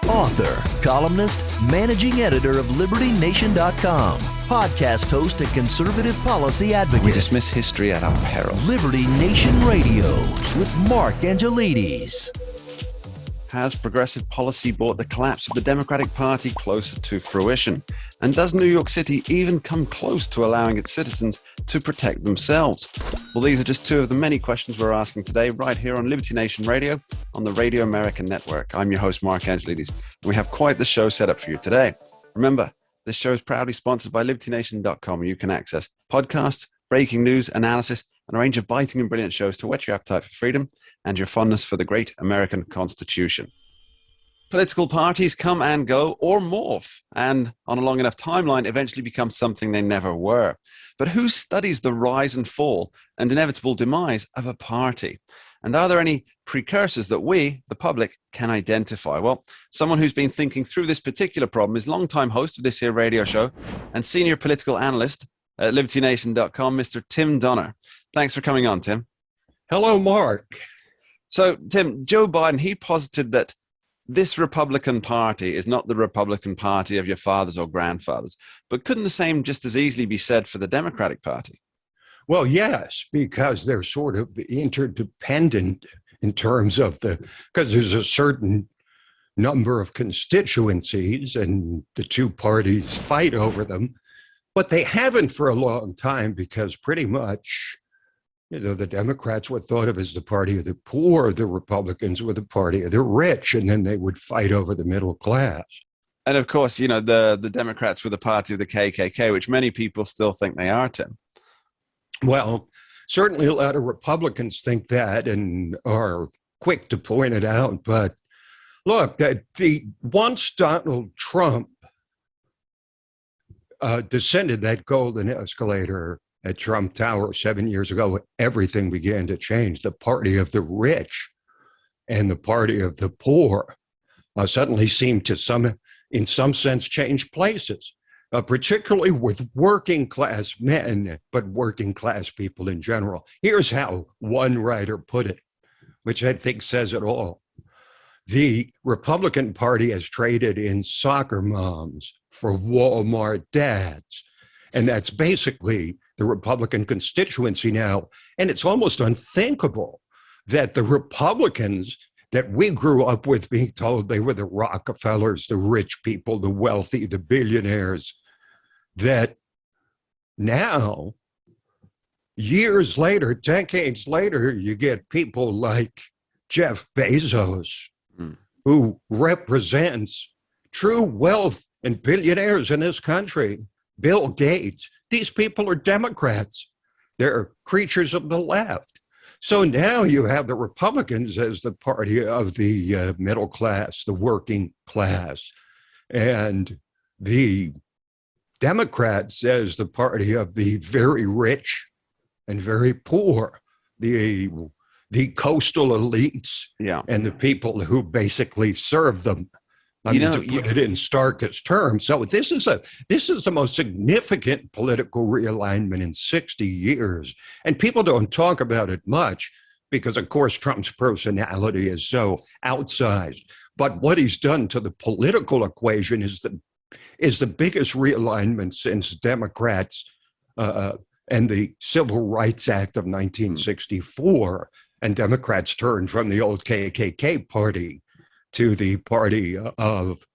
Author, columnist, managing editor of LibertyNation.com, podcast host and conservative policy advocate. We dismiss history at our peril. Liberty Nation Radio with Mark Angelides. Has progressive policy brought the collapse of the Democratic Party closer to fruition? And does New York City even come close to allowing its citizens to protect themselves? Well, these are just two of the many questions we're asking today right here on Liberty Nation Radio on the Radio American Network. I'm your host, Mark Angelides, and we have quite the show set up for you today. Remember, this show is proudly sponsored by LibertyNation.com, where you can access podcasts, breaking news, analysis, and a range of biting and brilliant shows to whet your appetite for freedom and your fondness for the great American Constitution. Political parties come and go or morph, and on a long enough timeline eventually become something they never were. But who studies the rise and fall and inevitable demise of a party? And are there any precursors that we, the public, can identify? Well, someone who's been thinking through this particular problem is longtime host of this here radio show and senior political analyst at LibertyNation.com, Mr. Tim Donner. Thanks for coming on, Tim. Hello, Mark. So, Tim, Joe Biden, he posited that this Republican Party is not the Republican Party of your fathers or grandfathers. But couldn't the same just as easily be said for the Democratic Party? Well, yes, because they're sort of interdependent in terms of because there's a certain number of constituencies and the two parties fight over them. But they haven't for a long time because pretty much, the Democrats were thought of as the party of the poor, the Republicans were the party of the rich, and then they would fight over the middle class. And of course, the Democrats were the party of the KKK, which many people still think they are, Tim. Well, certainly a lot of Republicans think that and are quick to point it out. But look, once Donald Trump descended that golden escalator at Trump Tower 7 years ago, everything began to change. The party of the rich and the party of the poor suddenly seemed to in some sense, change places, particularly with working class men, but working class people in general. Here's how one writer put it, which I think says it all. The Republican Party has traded in soccer moms for Walmart dads. And that's basically the Republican constituency now. And it's almost unthinkable that the Republicans that we grew up with being told they were the Rockefellers, the rich people, the wealthy, the billionaires, that now, years later, decades later, you get people like Jeff Bezos, who represents true wealth and billionaires in this country. Bill Gates, these people are Democrats. They're creatures of the left. So now you have the Republicans as the party of the middle class, the working class, and the Democrats as the party of the very rich and very poor, the coastal elites, and the people who basically serve them. To put it in starkest terms. So this is the most significant political realignment in 60 years. And people don't talk about it much because, of course, Trump's personality is so outsized. But what he's done to the political equation is the biggest realignment since Democrats and the Civil Rights Act of 1964. And Democrats turned from the old KKK party to the party of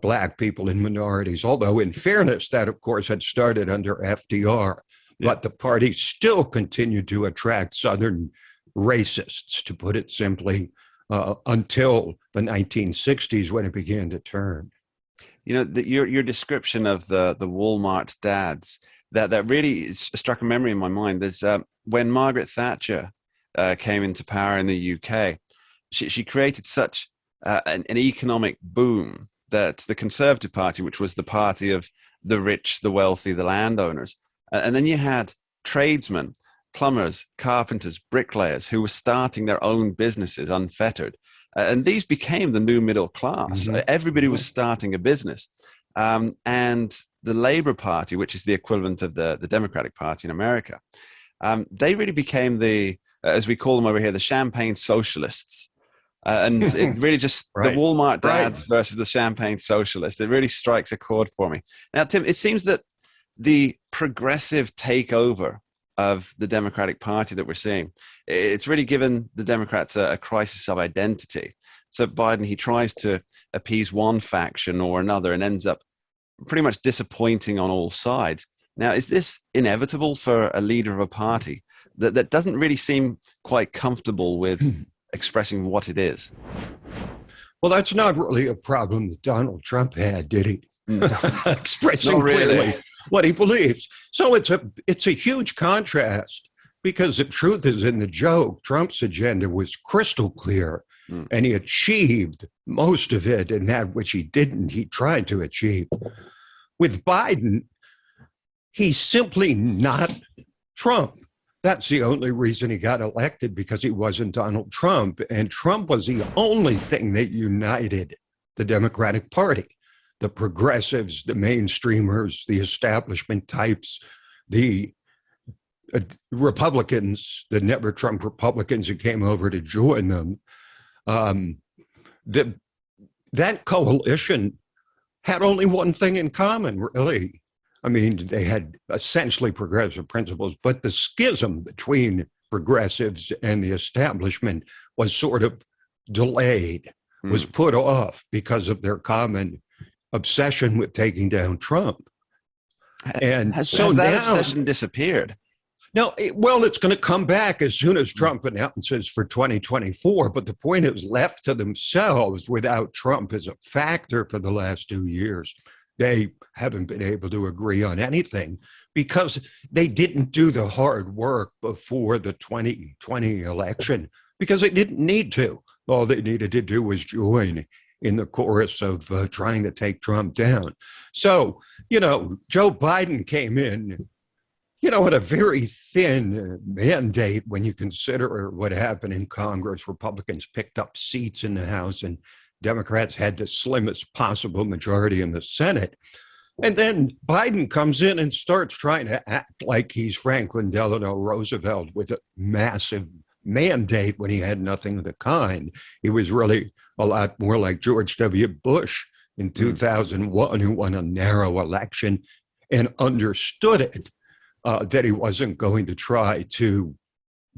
Black people and minorities. Although, in fairness, that, of course, had started under FDR. But the party still continued to attract Southern racists, to put it simply, until the 1960s when it began to turn. Your description of the Walmart dads, that really struck a memory in my mind. There's when Margaret Thatcher came into power in the UK, she created such an economic boom that the Conservative Party, which was the party of the rich, the wealthy, the landowners, and then you had tradesmen, plumbers, carpenters, bricklayers who were starting their own businesses unfettered. And these became the new middle class. Mm-hmm. Everybody was starting a business. And the Labour Party, which is the equivalent of the Democratic Party in America, they really became as we call them over here, the champagne socialists. And it really just, Right. the Walmart dad Right. versus the champagne socialist, it really strikes a chord for me. Now, Tim, it seems that the progressive takeover of the Democratic Party that we're seeing, it's really given the Democrats a crisis of identity. So Biden, he tries to appease one faction or another and ends up pretty much disappointing on all sides. Now, is this inevitable for a leader of a party that doesn't really seem quite comfortable with expressing what it is? Well, that's not really a problem that Donald Trump had, did he? Expressing Not really. clearly what he believes. So it's a huge contrast, because the truth is in the joke. Trump's agenda was crystal clear, and he achieved most of it, and that which he didn't, he tried to achieve. With Biden, he's simply not Trump. That's the only reason he got elected, because he wasn't Donald Trump. And Trump was the only thing that united the Democratic Party. The progressives, the mainstreamers, the establishment types, the Republicans, the never Trump Republicans who came over to join them. That coalition had only one thing in common, really. I mean, they had essentially progressive principles, but the schism between progressives and the establishment was sort of delayed, was put off because of their common obsession with taking down Trump. And has so that now, obsession disappeared? no, it's going to come back as soon as Trump announces for 2024. But the point is, left to themselves without Trump as a factor for the last 2 years, they haven't been able to agree on anything, because they didn't do the hard work before the 2020 election, because they didn't need to. All they needed to do was join in the chorus of trying to take Trump down. So, Joe Biden came in, at a very thin mandate when you consider what happened in Congress. Republicans picked up seats in the House, and Democrats had the slimmest possible majority in the Senate. And then Biden comes in and starts trying to act like he's Franklin Delano Roosevelt with a massive mandate when he had nothing of the kind. He was really a lot more like George W. Bush in 2001, who won a narrow election and understood it, that he wasn't going to try to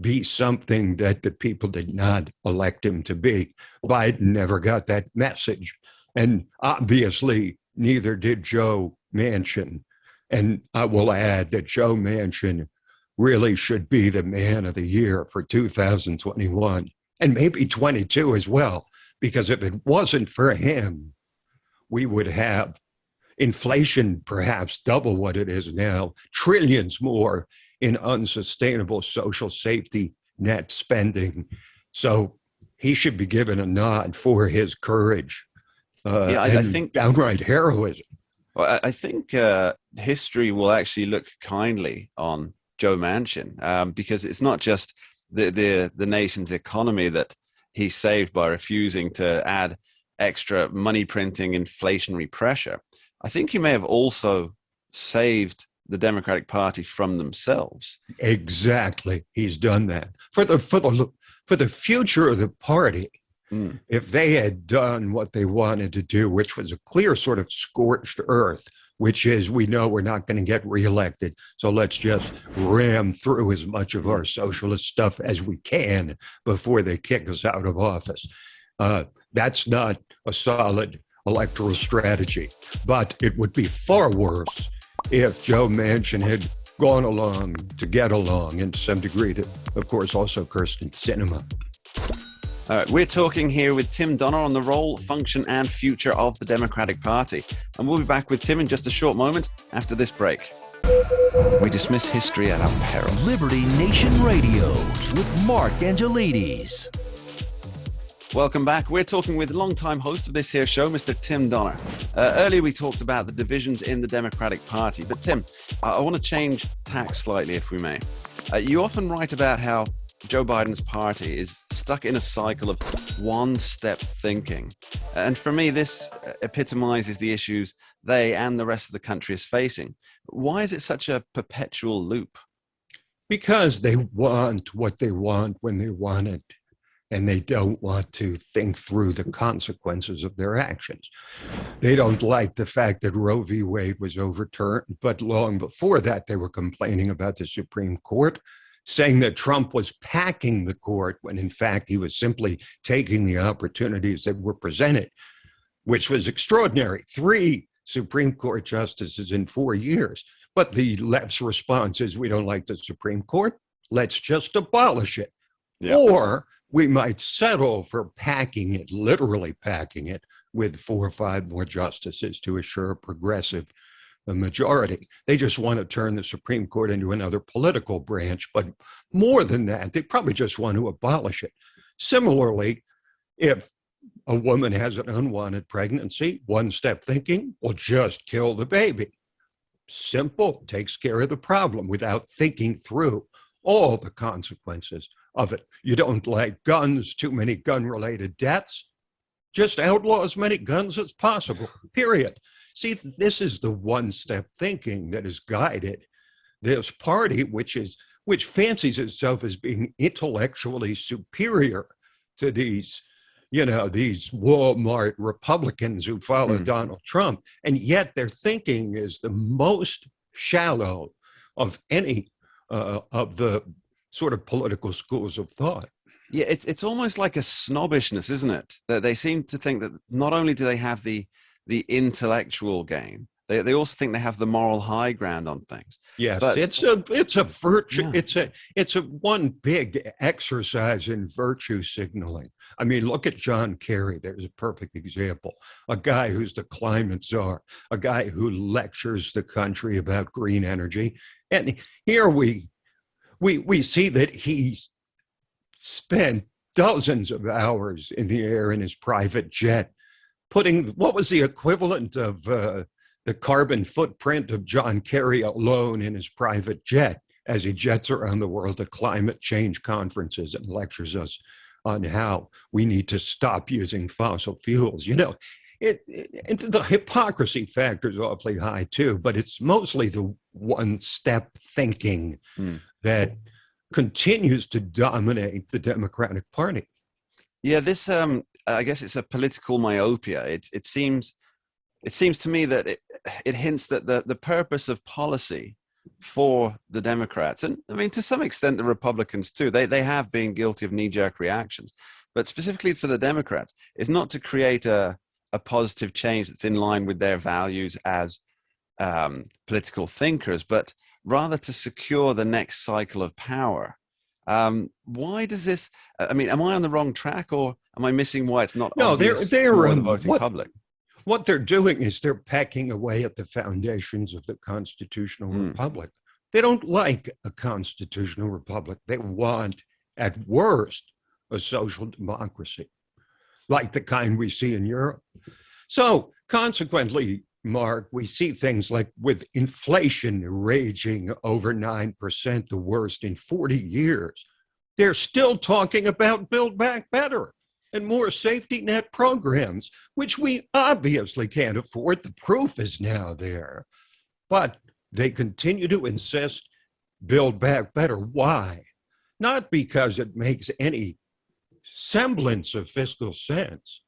be something that the people did not elect him to be. Biden never got that message. And obviously, neither did Joe Manchin. And I will add that Joe Manchin really should be the man of the year for 2021, and maybe 22 as well, because if it wasn't for him, we would have inflation perhaps double what it is now, trillions more in unsustainable social safety net spending. So he should be given a nod for his courage I think downright heroism. Well, I think history will actually look kindly on Joe Manchin, because it's not just the nation's economy that he saved by refusing to add extra money printing inflationary pressure. I think he may have also saved the Democratic Party from themselves. Exactly, he's done that for the future of the party. If they had done what they wanted to do, which was a clear sort of scorched earth, which is, we know we're not going to get reelected, so let's just ram through as much of our socialist stuff as we can before they kick us out of office. That's not a solid electoral strategy. But it would be far worse if Joe Manchin had gone along to get along, and to some degree to, of course, also Kirsten Sinema. All right, we're talking here with Tim Donner on the role, function, and future of the Democratic Party. And we'll be back with Tim in just a short moment after this break. We dismiss history at our peril. Liberty Nation Radio with Mark Angelides. Welcome back. We're talking with longtime host of this here show, Mr. Tim Donner. Earlier, we talked about the divisions in the Democratic Party. But Tim, I want to change tack slightly, if we may. You often write about how Joe Biden's party is stuck in a cycle of one-step thinking. And for me, this epitomizes the issues they and the rest of the country is facing. Why is it such a perpetual loop? Because they want what they want when they want it. and they don't want to think through the consequences of their actions. They don't like the fact that Roe v. Wade was overturned, but long before that, they were complaining about the Supreme Court, saying that Trump was packing the court when in fact he was simply taking the opportunities that were presented, which was extraordinary. 3 Supreme Court justices in 4 years. But the left's response is, we don't like the Supreme Court, let's just abolish it. Yeah. Or we might settle for packing it, literally packing it, with 4 or 5 more justices to assure a progressive majority. They just want to turn the Supreme Court into another political branch. But more than that, they probably just want to abolish it. Similarly, if a woman has an unwanted pregnancy, one-step thinking, will just kill the baby. Simple, takes care of the problem without thinking through all the consequences of it. You don't like guns, too many gun-related deaths, just outlaw as many guns as possible, period. See, this is the one-step thinking that has guided this party, which fancies itself as being intellectually superior to these Walmart Republicans who follow Donald Trump. And yet their thinking is the most shallow of any of the sort of political schools of thought. Yeah, it's almost like a snobbishness, isn't it? That they seem to think that not only do they have the intellectual game, they also think they have the moral high ground on things. Yes, but it's a virtue. Yeah. It's a one big exercise in virtue signaling. I mean, look at John Kerry. There's a perfect example. A guy who's the climate czar, a guy who lectures the country about green energy. And here we see that he's spent dozens of hours in the air in his private jet, putting what was the equivalent of the carbon footprint of John Kerry alone in his private jet as he jets around the world to climate change conferences and lectures us on how we need to stop using fossil fuels. You know, the hypocrisy factor is awfully high too, but it's mostly the one-step thinking that continues to dominate the Democratic Party. Yeah, this I guess it's a political myopia. It seems to me that it hints that the purpose of policy for the Democrats, and I mean to some extent the Republicans too, they have been guilty of knee-jerk reactions, but specifically for the Democrats, is not to create a positive change that's in line with their values as political thinkers, but rather to secure the next cycle of power. Why does this? I mean, am I on the wrong track, or am I missing why it's not? No, they're the voting public. What they're doing is they're pecking away at the foundations of the constitutional republic. They don't like a constitutional republic. They want, at worst, a social democracy, like the kind we see in Europe. So consequently, Mark, we see things like with inflation raging over 9%, the worst in 40 years. They're still talking about Build Back Better and more safety net programs, which we obviously can't afford. The proof is now there. But they continue to insist Build Back Better. Why? Not because it makes any semblance of fiscal sense,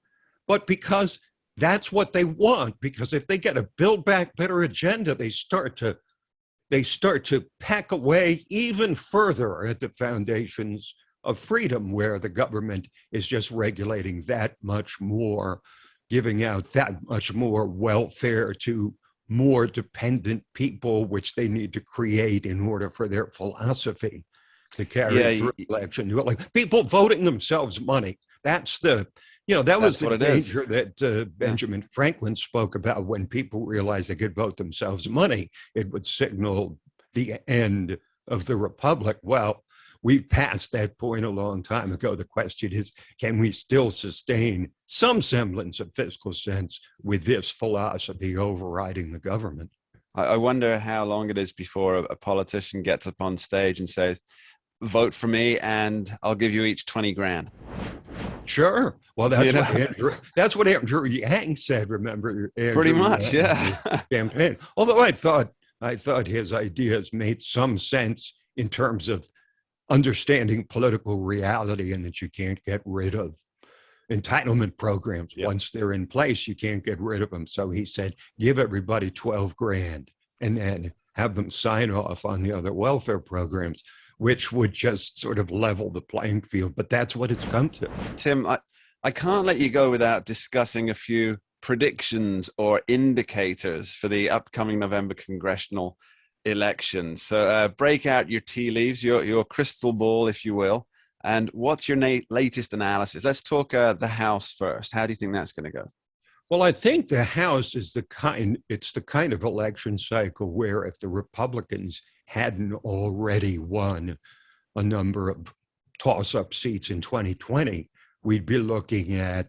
but because that's what they want. Because if they get a Build Back Better agenda, they start to pack away even further at the foundations of freedom, where the government is just regulating that much more, giving out that much more welfare to more dependent people, which they need to create in order for their philosophy to carry through election. Like people voting themselves money. That's the, that was the danger that Benjamin Franklin spoke about. When people realized they could vote themselves money, it would signal the end of the republic. Well, we've passed that point a long time ago. The question is, can we still sustain some semblance of fiscal sense with this philosophy overriding the government? I wonder how long it is before a politician gets up on stage and says, vote for me and I'll give you each 20 grand. Sure. Well, that's what Andrew Yang said, remember? Pretty much, yeah. Campaign. Although I thought his ideas made some sense in terms of understanding political reality and that you can't get rid of entitlement programs. Yep. Once they're in place, you can't get rid of them. So he said, give everybody 12 grand and then have them sign off on the other welfare programs, which would just sort of level the playing field. But that's what it's come to. Tim, I can't let you go without discussing a few predictions or indicators for the upcoming November congressional elections. So break out your tea leaves, your crystal ball, if you will. And what's your latest analysis? Let's talk the House first. How do you think that's going to go? Well, I think the House is the kind of election cycle where if the Republicans hadn't already won a number of toss-up seats in 2020, we'd be looking at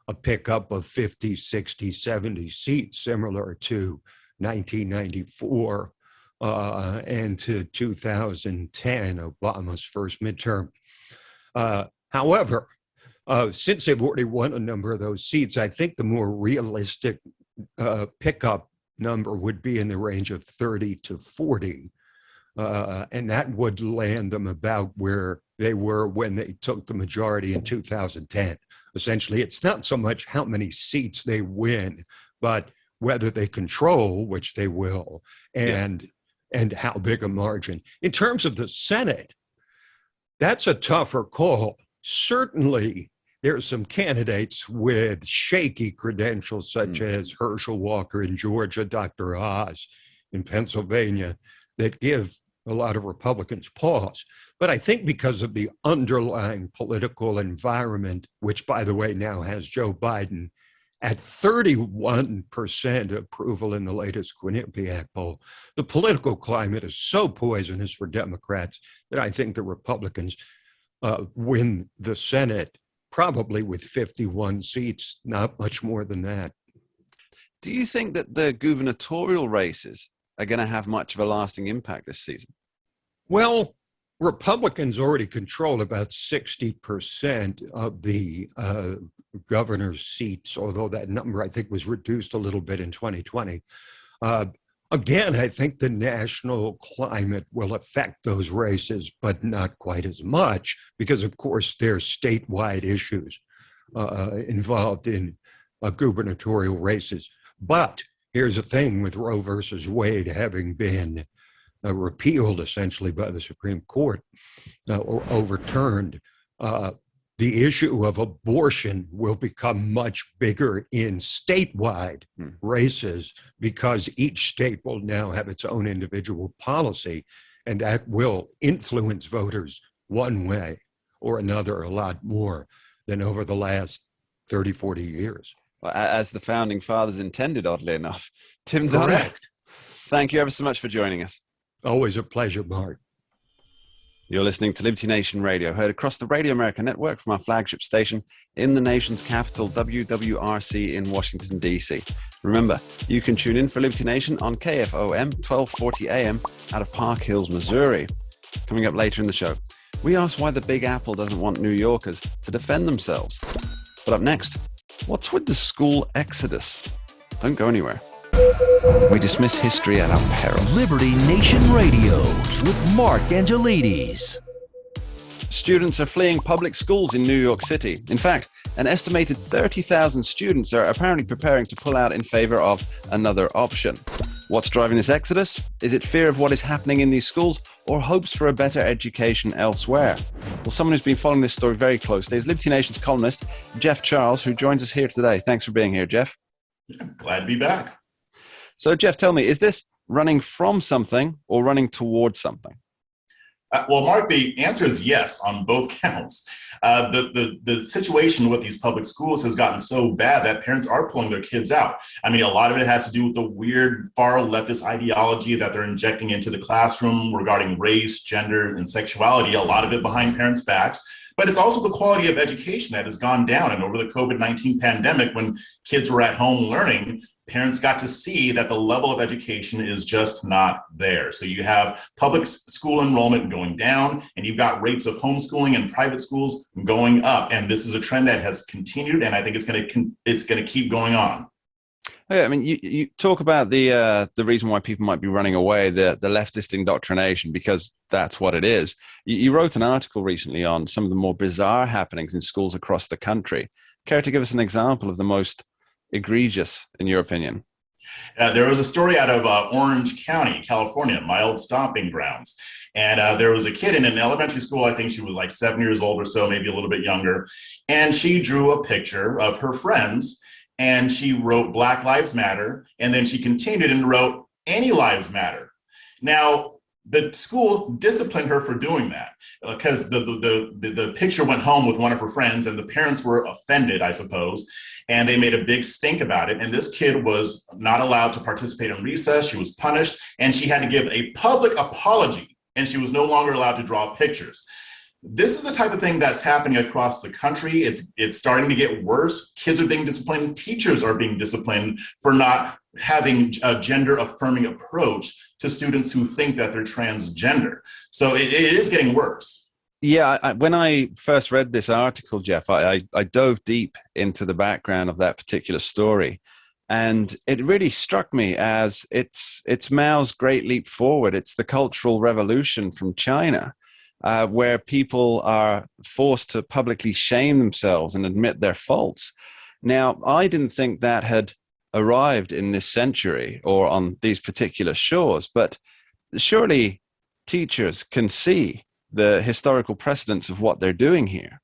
a pickup of 50, 60, 70 seats, similar to 1994 and to 2010, Obama's first midterm. However, since they've already won a number of those seats, I think the more realistic pickup number would be in the range of 30 to 40. And that would land them about where they were when they took the majority in 2010. Essentially, it's not so much how many seats they win, but whether they control, which they will, and how big a margin. In terms of the Senate, that's a tougher call. Certainly, there's some candidates with shaky credentials, such as Herschel Walker in Georgia, Dr. Oz in Pennsylvania, that give a lot of Republicans pause. But I think because of the underlying political environment, which, by the way, now has Joe Biden at 31% approval in the latest Quinnipiac poll, the political climate is so poisonous for Democrats that I think the Republicans win the Senate, probably with 51 seats, not much more than that. Do you think that the gubernatorial races are going to have much of a lasting impact this season? Well, Republicans already control about 60% of the governor's seats, although that number, I think, was reduced a little bit in 2020. Again, I think the national climate will affect those races, but not quite as much, because, of course, there's statewide issues involved in gubernatorial races. But here's the thing with Roe versus Wade having been repealed essentially by the Supreme Court or overturned, the issue of abortion will become much bigger in statewide races because each state will now have its own individual policy, and that will influence voters one way or another a lot more than over the last 30, 40 years. As the founding fathers intended, oddly enough. Tim Donner, thank you ever so much for joining us. Always a pleasure, Mark. You're listening to Liberty Nation Radio, heard across the Radio America network from our flagship station in the nation's capital, WWRC in Washington, D.C. Remember, you can tune in for Liberty Nation on KFOM 1240 AM out of Park Hills, Missouri. Coming up later in the show, we ask why the Big Apple doesn't want New Yorkers to defend themselves. But up next, what's with the school exodus? Don't go anywhere. We dismiss history at our peril. Liberty Nation Radio with Mark Angelides. Students are fleeing public schools in New York City. In fact, an estimated 30,000 students are apparently preparing to pull out in favor of another option. What's driving this exodus? Is it fear of what is happening in these schools or hopes for a better education elsewhere? Well, someone who's been following this story very closely is Liberty Nation's columnist, Jeff Charles, who joins us here today. Thanks for being here, Jeff. Glad to be back. So, Jeff, tell me, is this running from something or running towards something? Well, Mark, the answer is yes on both counts. The situation with these public schools has gotten so bad that parents are pulling their kids out. I mean, a lot of it has to do with the weird far leftist ideology that they're injecting into the classroom regarding race, gender, and sexuality, a lot of it behind parents' backs. But it's also the quality of education that has gone down. And over the COVID-19 pandemic, when kids were at home learning, parents got to see that the level of education is just not there. So you have public school enrollment going down, and you've got rates of homeschooling and private schools going up. And this is a trend that has continued, and I think it's going to keep going on. Yeah, I mean, you talk about the reason why people might be running away, the leftist indoctrination, because that's what it is. You wrote an article recently on some of the more bizarre happenings in schools across the country. Care to give us an example of the most egregious, in your opinion? There was a story out of Orange County, California, my old stomping grounds. And there was a kid in an elementary school. I think she was like 7 years old or so, maybe a little bit younger. And she drew a picture of her friends and she wrote Black Lives Matter. And then she continued and wrote Any Lives Matter. Now, the school disciplined her for doing that because the picture went home with one of her friends and the parents were offended, I suppose. And they made a big stink about it. And this kid was not allowed to participate in recess. She was punished and she had to give a public apology and she was no longer allowed to draw pictures. This is the type of thing that's happening across the country. It's starting to get worse. Kids are being disciplined. Teachers are being disciplined for not having a gender affirming approach to students who think that they're transgender. So it is getting worse. Yeah, when I first read this article, Jeff, I dove deep into the background of that particular story. And it really struck me as it's Mao's great leap forward. It's the Cultural Revolution from China, where people are forced to publicly shame themselves and admit their faults. Now, I didn't think that had arrived in this century or on these particular shores, but surely teachers can see the historical precedents of what they're doing here.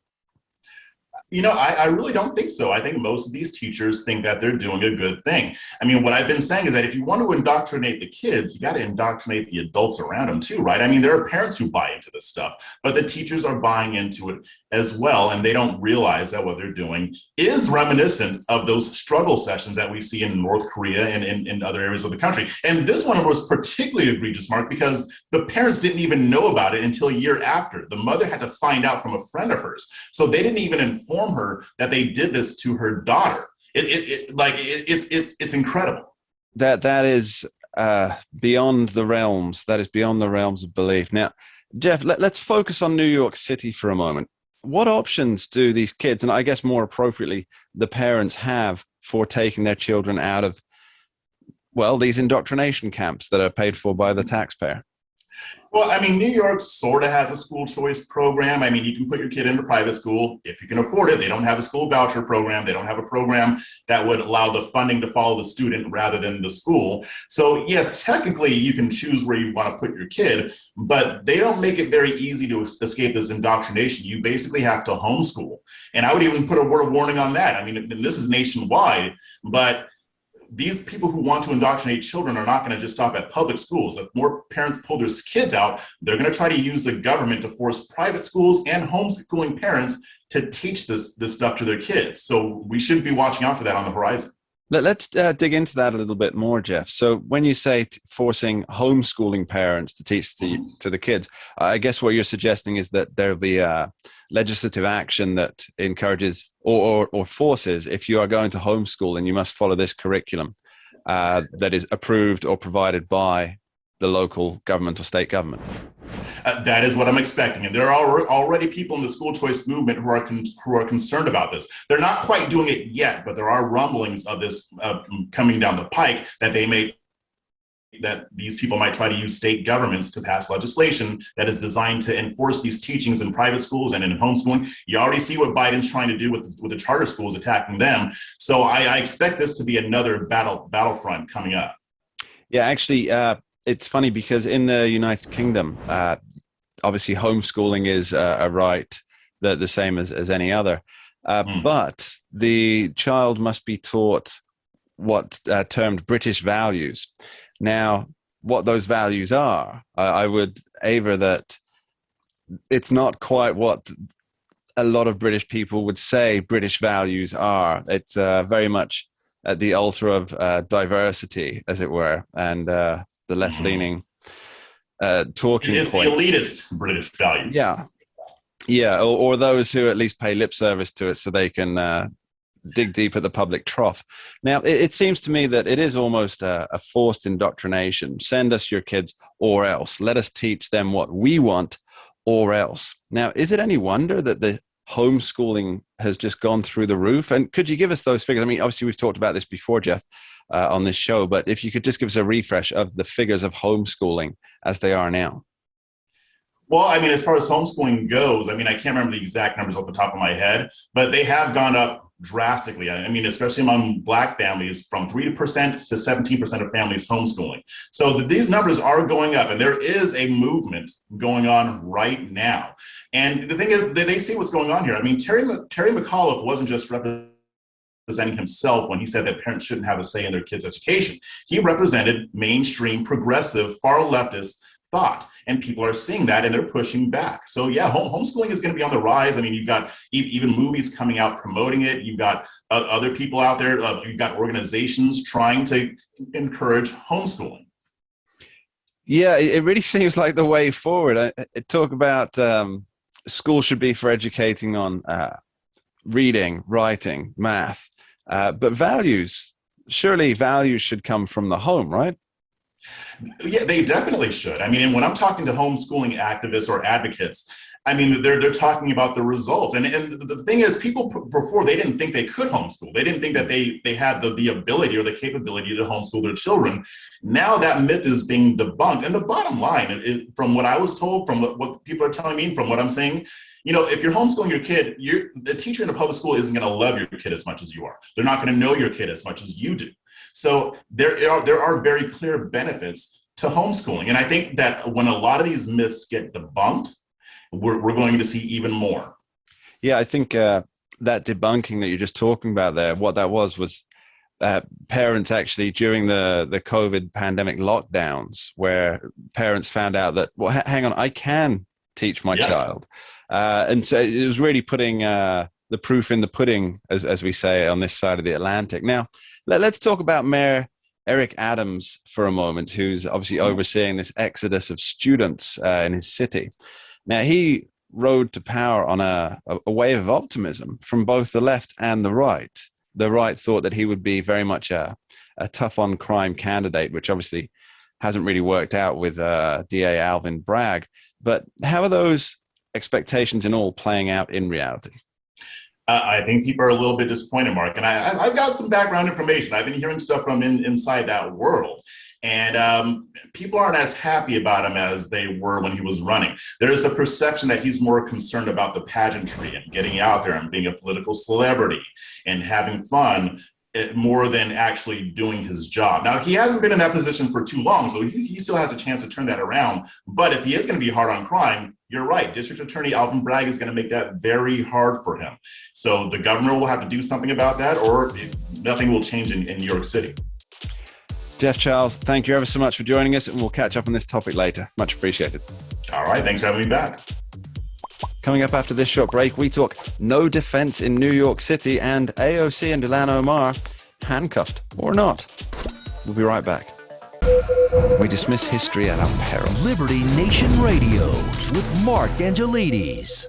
I really don't think so. I think most of these teachers think that they're doing a good thing. I mean, what I've been saying is that if you want to indoctrinate the kids, you got to indoctrinate the adults around them too, right? I mean, there are parents who buy into this stuff, but the teachers are buying into it as well. And they don't realize that what they're doing is reminiscent of those struggle sessions that we see in North Korea and in other areas of the country. And this one was particularly egregious, Mark, because the parents didn't even know about it until a year after. The mother had to find out from a friend of hers. So they didn't even inform her that they did this to her daughter. It's incredible. That is beyond the realms. That is beyond the realms of belief. Now, Jeff, let's focus on New York City for a moment. What options do these kids, and I guess more appropriately, the parents have for taking their children out of, well, these indoctrination camps that are paid for by the taxpayer? Well, I mean, New York sort of has a school choice program. I mean, you can put your kid into private school if you can afford it. They don't have a school voucher program. They don't have a program that would allow the funding to follow the student rather than the school. So yes, technically you can choose where you want to put your kid, but they don't make it very easy to escape this indoctrination. You basically have to homeschool. And I would even put a word of warning on that. I mean, this is nationwide, but these people who want to indoctrinate children are not going to just stop at public schools. If more parents pull their kids out, they're going to try to use the government to force private schools and homeschooling parents to teach this stuff to their kids. So we should be watching out for that on the horizon. Let's dig into that a little bit more, Jeff. So when you say forcing homeschooling parents to teach to the kids, I guess what you're suggesting is that there'll be legislative action that encourages or forces, if you are going to homeschool and you must follow this curriculum that is approved or provided by the local government or state government. That is what I'm expecting. And there are already people in the school choice movement who are concerned about this. They're not quite doing it yet, but there are rumblings of this coming down the pike that these people might try to use state governments to pass legislation that is designed to enforce these teachings in private schools and in homeschooling. You already see what Biden's trying to do with the charter schools, attacking them. So I expect this to be another battlefront coming up. Yeah, actually, it's funny because in the United Kingdom, obviously homeschooling is a right the same as any other, but the child must be taught what termed British values. Now, what those values are, I would aver that it's not quite what a lot of British people would say British values are. It's very much at the altar of diversity, as it were, and the left-leaning talking it's points. The elitist British values. Yeah, or those who at least pay lip service to it so they can dig deep at the public trough. Now, it seems to me that it is almost a forced indoctrination. Send us your kids or else. Let us teach them what we want or else. Now, is it any wonder that the homeschooling has just gone through the roof. And could you give us those figures? I mean, obviously we've talked about this before, Jeff, on this show, but if you could just give us a refresh of the figures of homeschooling as they are now. Well, I mean, as far as homeschooling goes, I mean, I can't remember the exact numbers off the top of my head, but they have gone up drastically. I mean, especially among Black families, from 3% to 17% of families homeschooling. So these numbers are going up, and there is a movement going on right now. And the thing is, they see what's going on here. I mean, Terry McAuliffe wasn't just representing himself when he said that parents shouldn't have a say in their kids' education. He represented mainstream, progressive, far leftist thought, and people are seeing that and they're pushing back. So yeah, homeschooling is going to be on the rise. I mean, you've got even movies coming out promoting it. You've got other people out there. You've got organizations trying to encourage homeschooling. Yeah, it really seems like the way forward. I talk about school should be for educating on reading, writing, math, but values. Surely values should come from the home, right? Yeah, they definitely should. I mean, and when I'm talking to homeschooling activists or advocates, I mean, they're talking about the results. And the thing is, people before, they didn't think they could homeschool. They didn't think that they had the ability or the capability to homeschool their children. Now that myth is being debunked. And the bottom line, from what I was told, from what people are telling me, from what I'm saying, you know, if you're homeschooling your kid, the teacher in a public school isn't going to love your kid as much as you are. They're not going to know your kid as much as you do. So there are very clear benefits to homeschooling. And I think that when a lot of these myths get debunked, we're going to see even more. Yeah, I think that debunking that you're just talking about there, what that was parents actually during the COVID pandemic lockdowns, where parents found out that, well, hang on, I can teach my child. And so it was really putting the proof in the pudding, as we say on this side of the Atlantic. Now, let's talk about Mayor Eric Adams for a moment, who's obviously overseeing this exodus of students in his city. Now, he rode to power on a wave of optimism from both the left and the right. The right thought that he would be very much a tough-on-crime candidate, which obviously hasn't really worked out with DA Alvin Bragg. But how are those expectations and all playing out in reality? I think people are a little bit disappointed, Mark. And I've got some background information. I've been hearing stuff from inside that world. And people aren't as happy about him as they were when he was running. There is the perception that he's more concerned about the pageantry and getting out there and being a political celebrity and having fun more than actually doing his job. Now, he hasn't been in that position for too long, so he still has a chance to turn that around. But if he is going to be hard on crime, you're right. District Attorney Alvin Bragg is going to make that very hard for him. So the governor will have to do something about that, or nothing will change in New York City. Jeff Charles, thank you ever so much for joining us, and we'll catch up on this topic later. Much appreciated. All right. Thanks for having me back. Coming up after this short break, we talk no defense in New York City and AOC and Ilhan Omar handcuffed or not. We'll be right back. We dismiss history at our peril. Liberty Nation Radio with Mark Angelides.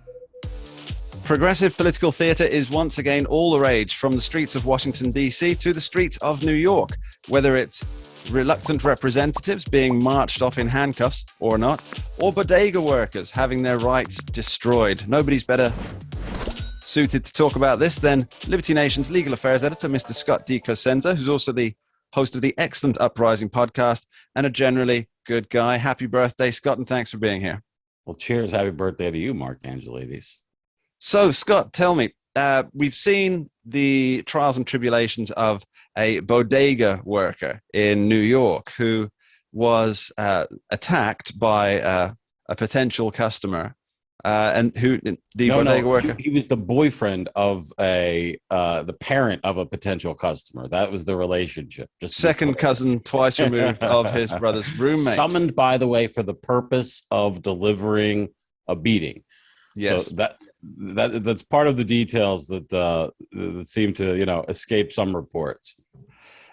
Progressive political theater is once again all the rage, from the streets of Washington, D.C. to the streets of New York. Whether it's reluctant representatives being marched off in handcuffs or not, or bodega workers having their rights destroyed. Nobody's better suited to talk about this than Liberty Nation's legal affairs editor, Mr. Scott DiCosenza, who's also the host of the excellent Uprising podcast and a generally good guy. Happy birthday, Scott, and thanks for being here. Well, cheers. Happy birthday to you, Mark Angelides. So, Scott, tell me, we've seen the trials and tribulations of a bodega worker in New York who was attacked by a potential customer, and who bodega worker. He was the boyfriend of the parent of a potential customer. That was the relationship. Just second cousin, twice removed of his brother's roommate. Summoned, by the way, for the purpose of delivering a beating. Yes, so that's part of the details that seem to escape some reports.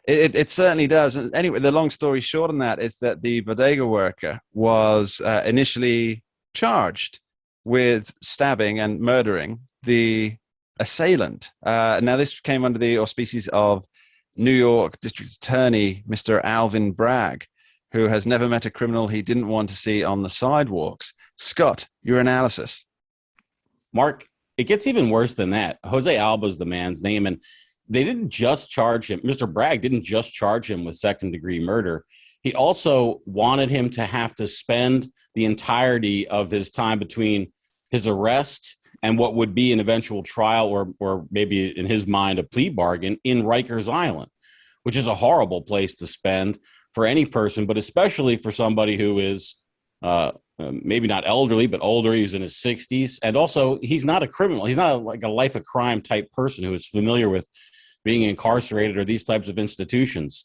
It certainly does. Anyway, the long story short on that is that the bodega worker was initially charged with stabbing and murdering the assailant. Now, this came under the auspices of New York District Attorney Mr. Alvin Bragg, who has never met a criminal he didn't want to see on the sidewalks. Scott, your analysis. Mark, it gets even worse than that. Jose Alba is the man's name, and they didn't just charge him. Mr. Bragg didn't just charge him with second-degree murder. He also wanted him to have to spend the entirety of his time between his arrest and what would be an eventual trial, or maybe in his mind a plea bargain, in Rikers Island, which is a horrible place to spend for any person, but especially for somebody who is maybe not elderly, but older. He's in his 60s. And also, he's not a criminal. He's not like a life of crime type person who is familiar with being incarcerated or these types of institutions.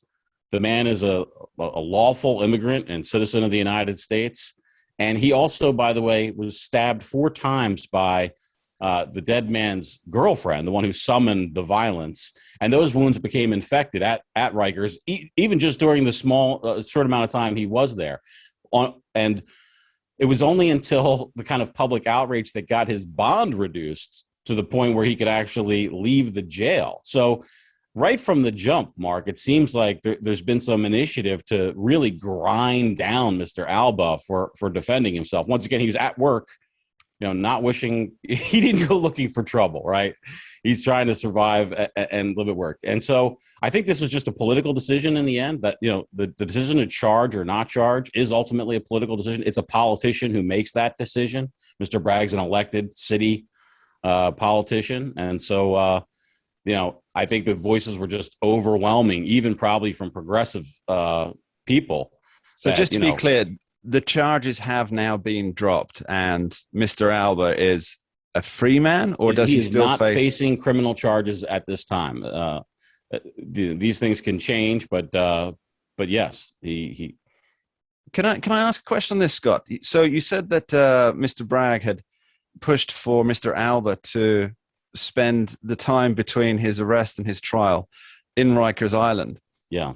The man is a lawful immigrant and citizen of the United States. And he also, by the way, was stabbed 4 times by the dead man's girlfriend, the one who summoned the violence. And those wounds became infected at Rikers, even just during the short amount of time he was there. And it was only until the kind of public outrage that got his bond reduced to the point where he could actually leave the jail. So right from the jump, Mark, it seems like there's been some initiative to really grind down Mr. Alba for defending himself. Once again, he was at work, not wishing, he didn't go looking for trouble, right? He's trying to survive and live at work. And so I think this was just a political decision in the end, that, the decision to charge or not charge is ultimately a political decision. It's a politician who makes that decision. Mr. Bragg's an elected city politician. And so, I think the voices were just overwhelming, even probably from progressive people. So just to be clear, the charges have now been dropped, and Mr. Alba is a free man, or does he still not facing criminal charges at this time? These things can change, but yes, he. Can I ask a question on this, Scott? So you said that Mr. Bragg had pushed for Mr. Alba to spend the time between his arrest and his trial in Rikers Island. Yeah.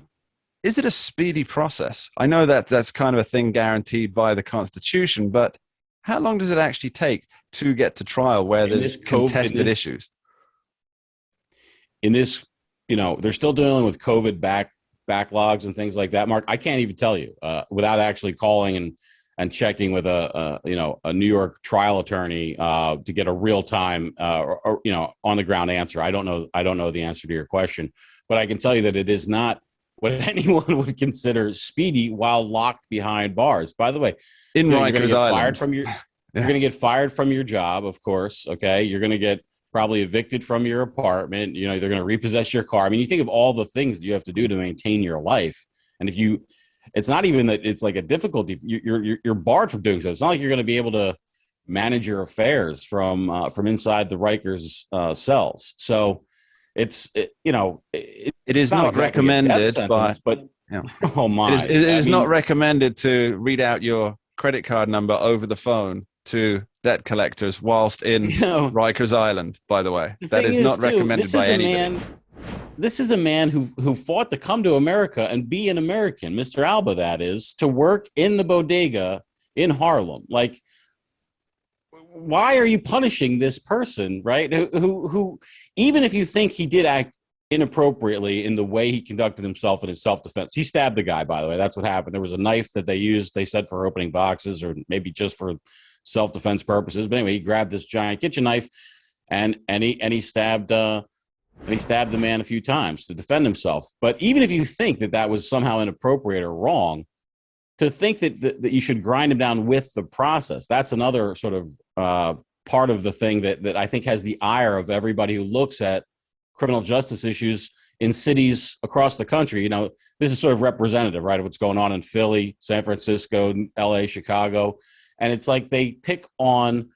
Is it a speedy process? I know that that's kind of a thing guaranteed by the Constitution, but how long does it actually take to get to trial where there's contested issues? In this, they're still dealing with COVID backlogs and things like that, Mark. I can't even tell you without actually calling and checking with a New York trial attorney to get a real time on the ground answer. I don't know the answer to your question, but I can tell you that it is not what anyone would consider speedy while locked behind bars. By the way, in Rikers Island, you're going to get fired from your job, of course. Okay, you're going to get probably evicted from your apartment. They're going to repossess your car. I mean, you think of all the things that you have to do to maintain your life, and it's not even that it's like a difficulty. You're barred from doing so. It's not like you're going to be able to manage your affairs from inside the Rikers cells. So it is not exactly recommended, but oh my, it is not recommended to read out your credit card number over the phone to debt collectors whilst in Rikers Island. By the way, that is not recommended by anybody. This is a man who fought to come to America and be an American, Mr. Alba, that is, to work in the bodega in Harlem. Like, why are you punishing this person, right? Who even if you think he did act inappropriately in the way he conducted himself in his self-defense, he stabbed the guy, by the way. That's what happened. There was a knife that they used, they said, for opening boxes or maybe just for self-defense purposes. But anyway, he grabbed this giant kitchen knife and he stabbed the man a few times to defend himself. But even if you think that was somehow inappropriate or wrong, to think that you should grind him down with the process, that's another sort of part of the thing that I think has the ire of everybody who looks at criminal justice issues in cities across the country. This is sort of representative, right, of what's going on in Philly, San Francisco, LA, Chicago. And it's like they don't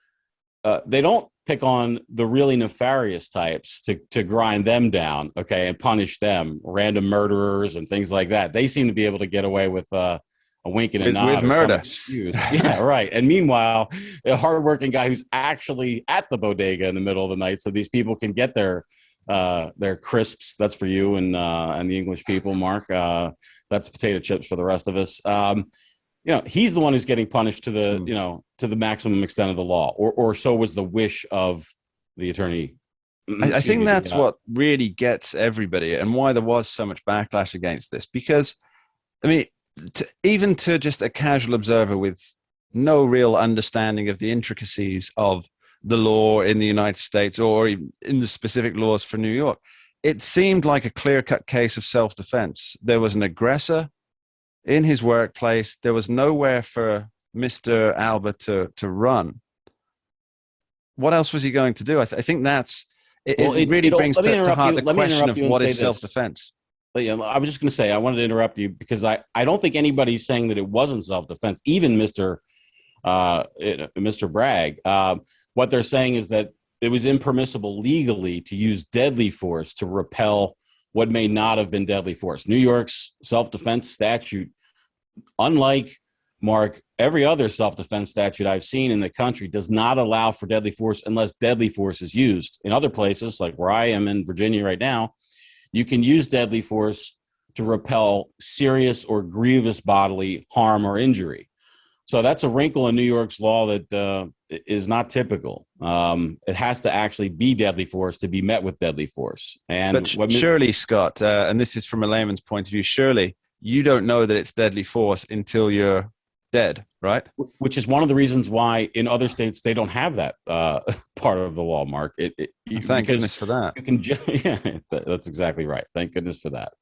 pick on the really nefarious types to grind them down, okay, and punish them, random murderers and things like that. They seem to be able to get away with a wink and a nod with murder. Yeah, right. And meanwhile, a hardworking guy who's actually at the bodega in the middle of the night, so these people can get their crisps. That's for you and the English people, Mark. That's potato chips for the rest of us. He's the one who's getting punished to the maximum extent of the law, or so was the wish of the attorney. I think that's what really gets everybody, and why there was so much backlash against this. Because, I mean, even to just a casual observer with no real understanding of the intricacies of the law in the United States or in the specific laws for New York. It seemed like a clear-cut case of self-defense. There was an aggressor in his workplace. There was nowhere for Mr. Alba to run. What else was he going to do? I think that's it. It really brings to heart the question of what is self-defense. I was just going to say, I wanted to interrupt you because I don't think anybody's saying that it wasn't self-defense, even Mr. Bragg. What they're saying is that it was impermissible legally to use deadly force to repel what may not have been deadly force. New York's self-defense statute, unlike, Mark, every other self-defense statute I've seen in the country, does not allow for deadly force unless deadly force is used. In other places, like where I am in Virginia right now, you can use deadly force to repel serious or grievous bodily harm or injury. So that's a wrinkle in New York's law that is not typical. It has to actually be deadly force to be met with deadly force. And surely, Scott, and this is from a layman's point of view, surely you don't know that it's deadly force until you're dead, right? Which is one of the reasons why in other states they don't have that part of the law, Mark. Thank goodness for that. Yeah, that's exactly right. Thank goodness for that.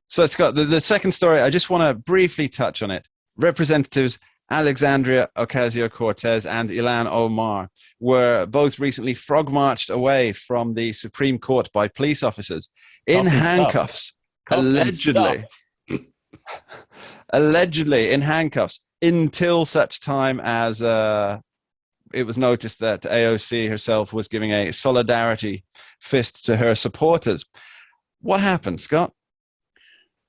So, Scott, the second story, I just want to briefly touch on it. Representatives Alexandria Ocasio-Cortez and Ilhan Omar were both recently frog-marched away from the Supreme Court by police officers in handcuffs, allegedly in handcuffs, until such time as it was noticed that AOC herself was giving a solidarity fist to her supporters. What happened, Scott?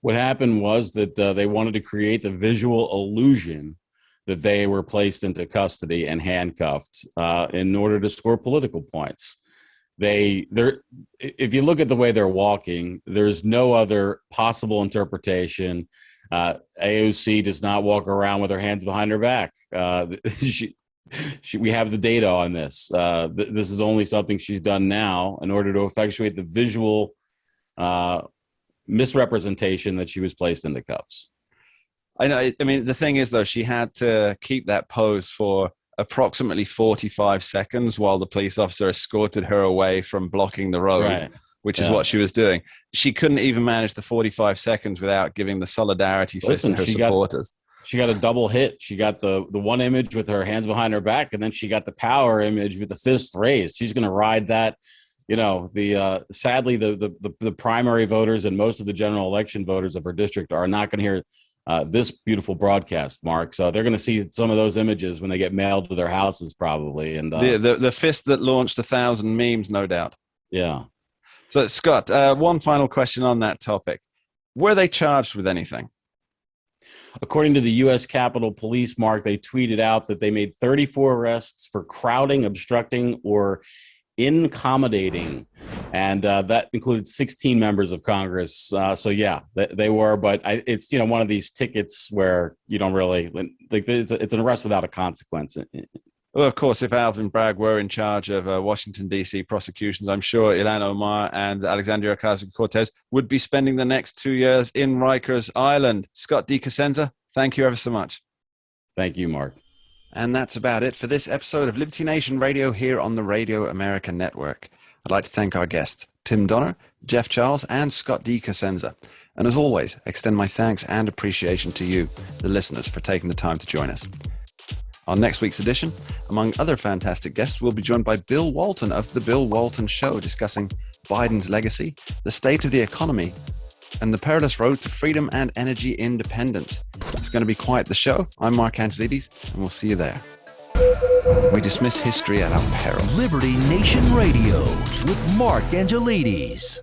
What happened was that they wanted to create the visual illusion that they were placed into custody and handcuffed in order to score political points. If you look at the way they're walking, there's no other possible interpretation. AOC does not walk around with her hands behind her back. We have the data on this. This is only something she's done now in order to effectuate the visual misrepresentation that she was placed into cuffs. I know. I mean, the thing is, though, she had to keep that pose for approximately 45 seconds while the police officer escorted her away from blocking the road, right, which is what she was doing. She couldn't even manage the 45 seconds without giving the solidarity fist to her supporters. She got a double hit. She got the one image with her hands behind her back, and then she got the power image with the fist raised. She's going to ride that. You know, sadly, the primary voters and most of the general election voters of her district are not going to hear this beautiful broadcast, Mark. So they're going to see some of those images when they get mailed to their houses, probably. And the fist that launched 1,000 memes, no doubt. Yeah. So, Scott, one final question on that topic. Were they charged with anything? According to the U.S. Capitol Police, Mark, they tweeted out that they made 34 arrests for crowding, obstructing, or incommodating, and that included 16 members of Congress. So yeah, they were, but it's one of these tickets where you don't really like. It's an arrest without a consequence. Well, of course, if Alvin Bragg were in charge of Washington D.C. prosecutions, I'm sure Ilhan Omar and Alexandria Ocasio-Cortez would be spending the next 2 years in Rikers Island. Scott DeCosenza, thank you ever so much. Thank you, Mark. And that's about it for this episode of Liberty Nation Radio here on the Radio America Network. I'd like to thank our guests, Tim Donner, Jeff Charles, and Scott DeCosenza. And as always, extend my thanks and appreciation to you, the listeners, for taking the time to join us. On next week's edition, among other fantastic guests, we'll be joined by Bill Walton of The Bill Walton Show, discussing Biden's legacy, the state of the economy, and the perilous road to freedom and energy independence. It's going to be quite the show. I'm Mark Antonides, and we'll see you there. We dismiss history at our peril. Liberty Nation Radio with Mark Angelides.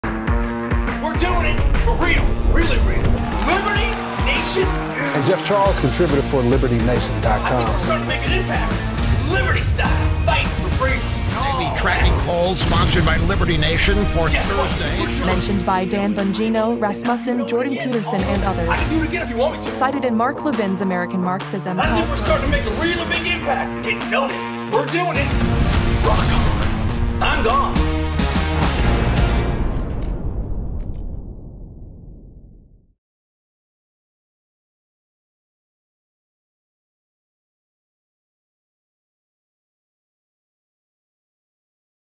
We're doing it for real, really real. Liberty Nation. And Jeff Charles, contributor for LibertyNation.com. I think we're starting to make an impact. Liberty style, fighting for freedom. The tracking poll sponsored by Liberty Nation for Thursday. Mentioned by Dan Bongino, Rasmussen, Jordan Peterson, and others. I can do it again if you want me to. Cited in Mark Levin's American Marxism. I think we're starting to make a really big impact. Getting noticed. We're doing it. Rock on. I'm gone.